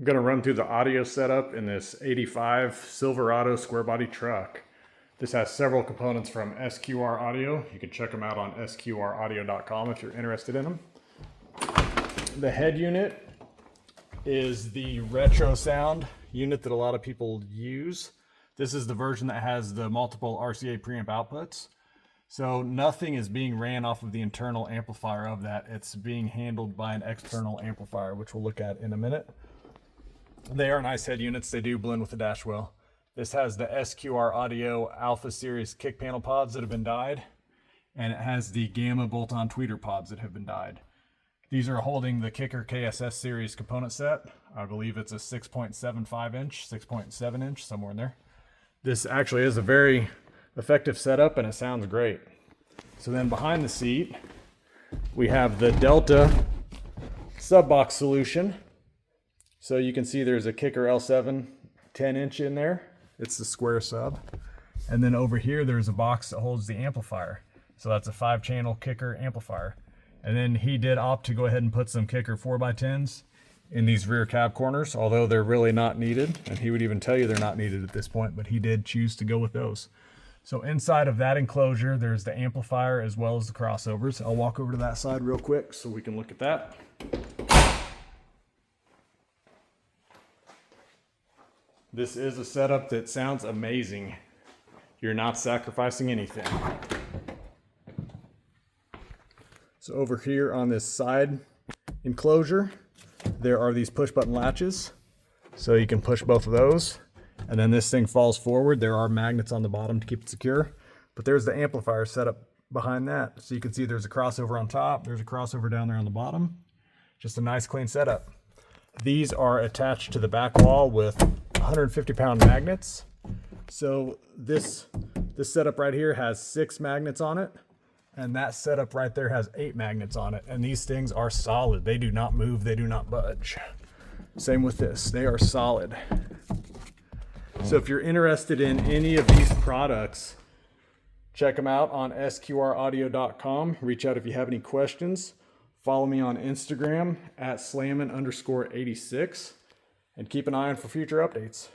I'm going to run through the audio setup in this 85 Silverado square body truck. This has several components from SQR Audio. You can check them out on SQRaudio.com if you're interested in them. The head unit is the retro sound unit that a lot of people use. This is the version that has the multiple RCA preamp outputs. So nothing is being ran off of the internal amplifier of that. It's being handled by an external amplifier, which we'll look at in a minute. They are nice head units. They do blend with the dash wheel. This has the SQR Audio Alpha series kick panel pods that have been dyed, and it has the Gamma bolt-on tweeter pods that have been dyed. These are holding the Kicker KSS series component set. I believe it's a 6.75 inch, 6.7 inch, somewhere in there. This actually is a very effective setup and it sounds great. So then behind the seat, we have the Delta sub box solution. So you can see there's a Kicker L7 10 inch in there. It's the square sub. And then over here, there's a box that holds the amplifier. So that's a 5-channel Kicker amplifier. And then he did opt to go ahead and put some Kicker 4x10s in these rear cab corners, although they're really not needed. And he would even tell you they're not needed at this point, but he did choose to go with those. So inside of that enclosure, there's the amplifier as well as the crossovers. I'll walk over to that side real quick so we can look at that. This is a setup that sounds amazing. You're not sacrificing anything. So over here on this side enclosure, there are these push button latches. So you can push both of those. And then this thing falls forward. There are magnets on the bottom to keep it secure. But there's the amplifier setup behind that. So you can see there's a crossover on top. There's a crossover down there on the bottom. Just a nice clean setup. These are attached to the back wall with 150-pound magnets. So this setup right here has 6 magnets on it. And that setup right there has 8 magnets on it. And these things are solid. They do not move. They do not budge. Same with this. They are solid. So if you're interested in any of these products, check them out on SQRaudio.com. Reach out if you have any questions. Follow me on Instagram at slammin_86 and keep an eye on for future updates.